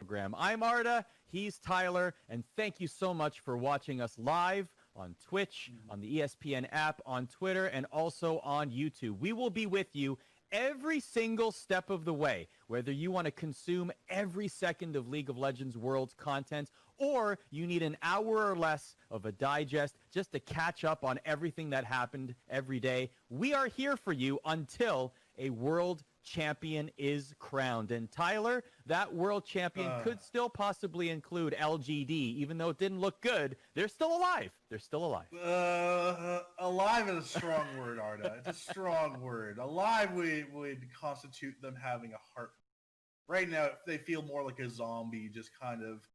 program. I'm Arda, he's Tyler, and thank you so much for watching us live on Twitch, on the ESPN app, on Twitter, and also on YouTube. We will be with you every single step of the way, whether you want to consume every second of League of Legends World's content, or you need an hour or less of a digest just to catch up on everything that happened every day. We are here for you until a world champion is crowned. And Tyler, that world champion could still possibly include LGD, even though it didn't look good. They're still alive. They're still alive. Alive is a strong word, Arda. It's a strong word. Alive would constitute them having a heart. Right now, they feel more like a zombie, just kind of,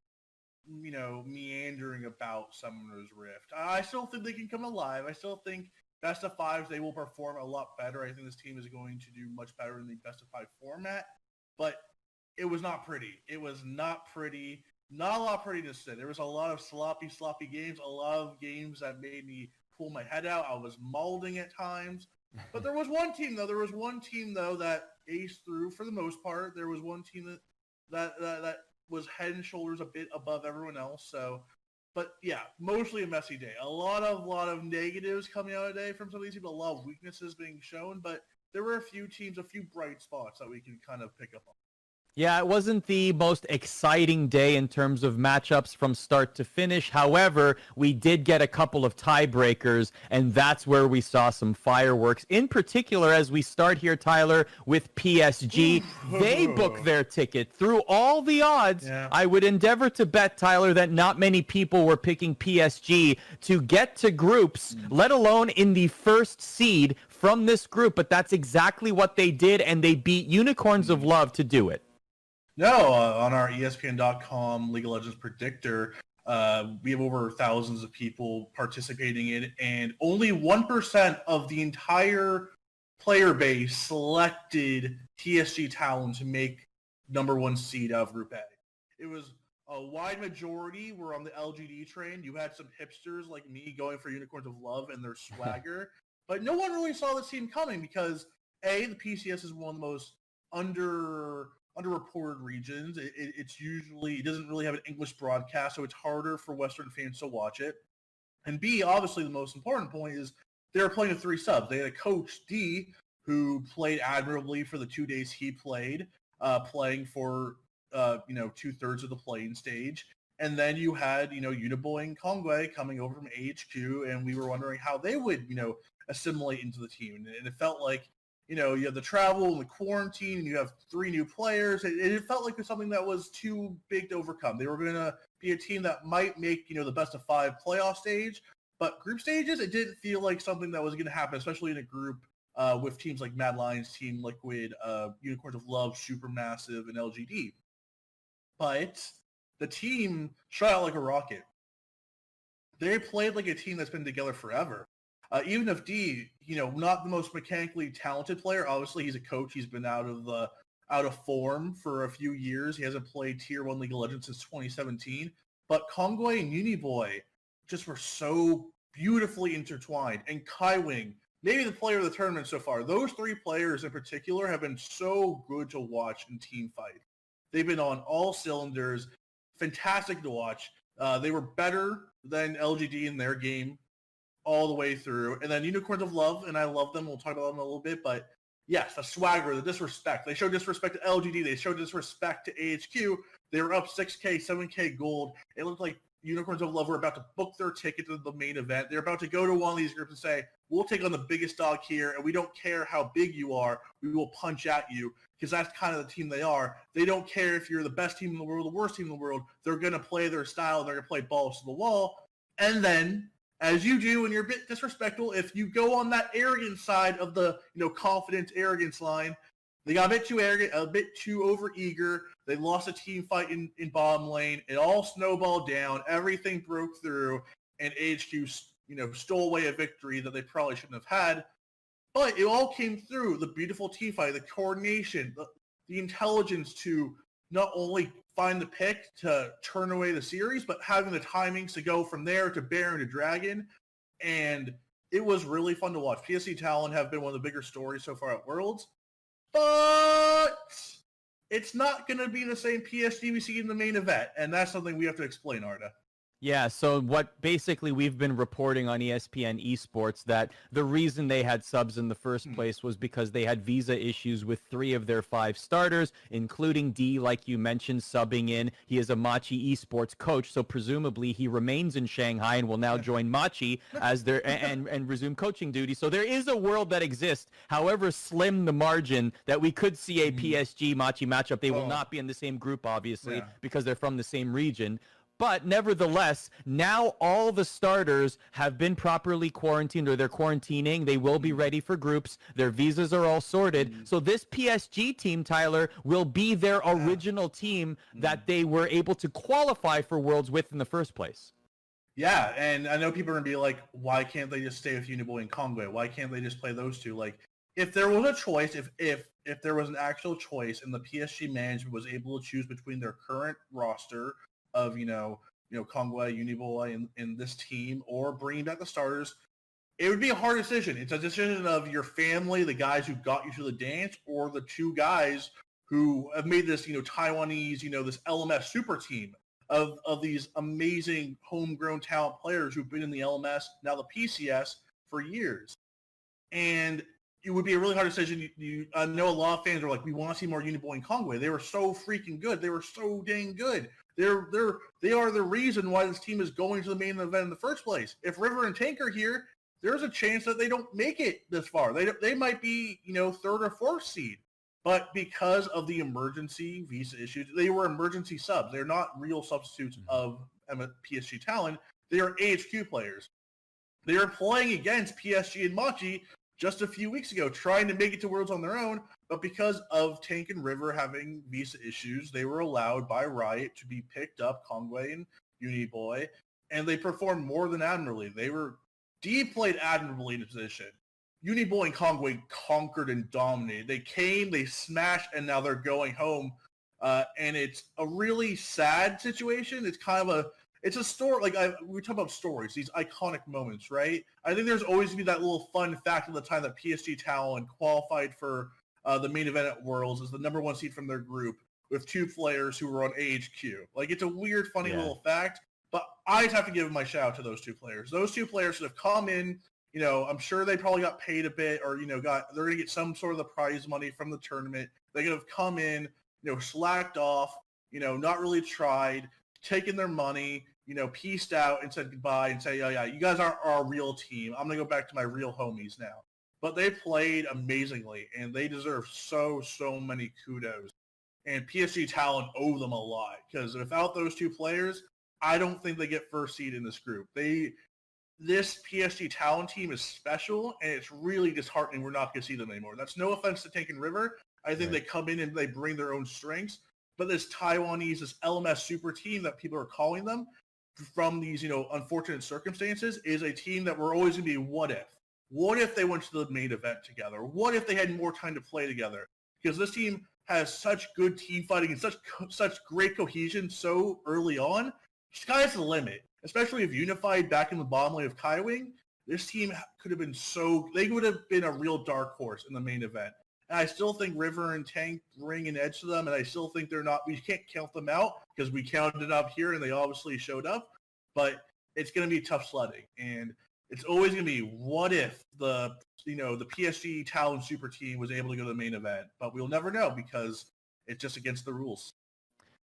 meandering about Summoner's Rift. I still think they can come alive. I still think best of fives, they will perform a lot better. I think this team is going to do much better in the best of five format, but it was not pretty. It was not pretty. Not a lot of prettiness today. There was a lot of sloppy games, a lot of games that made me pull my head out. I was molding at times. But there was one team, though. That aced through for the most part. There was one team that was head and shoulders a bit above everyone else. So, but yeah, mostly a messy day. A lot of negatives coming out today from some of these people. A lot of weaknesses being shown, but there were a few bright spots that we can kind of pick up on. Yeah, it wasn't the most exciting day in terms of matchups from start to finish. However, we did get a couple of tiebreakers, and that's where we saw some fireworks. In particular, as we start here, Tyler, with PSG, they booked their ticket through all the odds. Yeah. I would endeavor to bet, Tyler, that not many people were picking PSG to get to groups, let alone in the first seed from this group. But that's exactly what they did, and they beat Unicorns of Love to do it. No, on our ESPN.com League of Legends predictor, we have over thousands of people participating in it, and only 1% of the entire player base selected PSG Talon to make number one seed out of Group A. It was a wide majority were on the LGD train. You had some hipsters like me going for Unicorns of Love and their swagger, but no one really saw this team coming because, A, the PCS is one of the most underreported regions. It doesn't really have an English broadcast, so it's harder for Western fans to watch it. And B, obviously the most important point is they were playing with three subs. They had a coach, D, who played admirably for the 2 days he played, playing for 2/3 of the playing stage. And then you had, Uniboy and Kongwei coming over from AHQ, and we were wondering how they would, assimilate into the team. And it felt like, you have the travel and the quarantine, and you have three new players. It felt like it was something that was too big to overcome. They were going to be a team that might make, the best of five playoff stage. But group stages, it didn't feel like something that was going to happen, especially in a group with teams like Mad Lions, Team Liquid, Unicorns of Love, Supermassive, and LGD. But the team shot out like a rocket. They played like a team that's been together forever. Even if D, not the most mechanically talented player, obviously he's a coach. He's been out of form for a few years. He hasn't played Tier 1 League of Legends since 2017. But Kongwei and Uniboy just were so beautifully intertwined. And Kaiwing, maybe the player of the tournament so far. Those three players in particular have been so good to watch in team fight. They've been on all cylinders. Fantastic to watch. They were better than LGD in their game all the way through. And then Unicorns of Love, and I love them. We'll talk about them in a little bit. But yes, the swagger, the disrespect. They showed disrespect to LGD. They showed disrespect to AHQ. They were up 6K, 7K gold. It looked like Unicorns of Love were about to book their ticket to the main event. They're about to go to one of these groups and say, we'll take on the biggest dog here, and we don't care how big you are. We will punch at you, because that's kind of the team they are. They don't care if you're the best team in the world, the worst team in the world. They're going to play their style, and they're going to play balls to the wall. And then, as you do when you're a bit disrespectful, if you go on that arrogant side of the, confident arrogance line, they got a bit too arrogant, a bit too overeager. They lost a team fight in bottom lane. It all snowballed down. Everything broke through, and AHQ, stole away a victory that they probably shouldn't have had. But it all came through the beautiful team fight, the coordination, the intelligence to not only find the pick to turn away the series, but having the timings to go from there to Baron to Dragon. And it was really fun to watch. PSG Talon have been one of the bigger stories so far at Worlds. But it's not going to be the same PSG we see in the main event, and that's something we have to explain, Arda. Yeah, so what basically we've been reporting on ESPN Esports that the reason they had subs in the first place was because they had visa issues with 3 of their 5 starters, including D, like you mentioned, subbing in. He is a Machi Esports coach, so presumably he remains in Shanghai and will now join Machi as their and resume coaching duty. So there is a world that exists, however slim the margin, that we could see a PSG Machi matchup. They will not be in the same group, obviously, because they're from the same region. But nevertheless, now all the starters have been properly quarantined, or they're quarantining. They will be ready for groups. Their visas are all sorted. So this PSG team, Tyler, will be their original team that they were able to qualify for Worlds with in the first place. Yeah, and I know people are going to be like, why can't they just stay with Uniboy and Kongwei? Why can't they just play those two? Like, if there was a choice, if there was an actual choice and the PSG management was able to choose between their current roster of, Kongwei, Uniboy, and this team, or bringing back the starters, it would be a hard decision. It's a decision of your family, the guys who got you to the dance, or the 2 guys who have made this, Taiwanese, this LMS super team of these amazing homegrown talent players who've been in the LMS, now the PCS, for years. And it would be a really hard decision. I know a lot of fans are like, we want to see more Uniboy and Kongwei. They were so freaking good. They were so dang good. They are the reason why this team is going to the main event in the first place. If River and Tank are here, there's a chance that they don't make it this far. They might be, 3rd or 4th seed. But because of the emergency visa issues, they were emergency subs. They're not real substitutes of PSG Talon. They are AHQ players. They are playing against PSG and Machi just a few weeks ago, trying to make it to Worlds on their own, but because of Tank and River having visa issues, they were allowed by Riot to be picked up, Kongwei and Uniboy, and they performed more than admirably. D played admirably in the position. Uniboy and Kongwei conquered and dominated. They came, they smashed, and now they're going home. And it's a really sad situation. It's kind of it's a story, we talk about stories, these iconic moments, right? I think there's always going to be that little fun fact of the time that PSG Talon qualified for the main event at Worlds as the number 1 seed from their group with 2 players who were on AHQ. It's a weird, funny little fact, but I just have to give my shout out to those 2 players. Those 2 players that have come in, I'm sure they probably got paid a bit, or, they're going to get some sort of the prize money from the tournament. They could have come in, slacked off, not really tried, taken their money, pieced out and said goodbye and say, yeah, you guys are our real team. I'm going to go back to my real homies now. But they played amazingly, and they deserve so many kudos. And PSG Talon owe them a lot, because without those 2 players, I don't think they get first seed in this group. This PSG Talon team is special, and it's really disheartening we're not going to see them anymore. That's no offense to Tank and River. I think they come in and they bring their own strengths. But this Taiwanese, this LMS super team that people are calling them, from these, unfortunate circumstances, is a team that we're always going to be what if. What if they went to the main event together? What if they had more time to play together? Because this team has such good team fighting and such great cohesion so early on. Sky's the limit, especially if unified back in the bottom lane of Kaiwing. This team could have been they would have been a real dark horse in the main event. And I still think River and Tank bring an edge to them, and I still think we can't count them out because we counted up here and they obviously showed up, but it's going to be tough sledding. And it's always going to be, what if the PSG Talon super team was able to go to the main event? But we'll never know because it's just against the rules.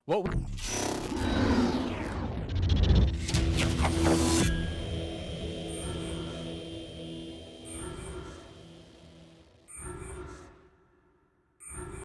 What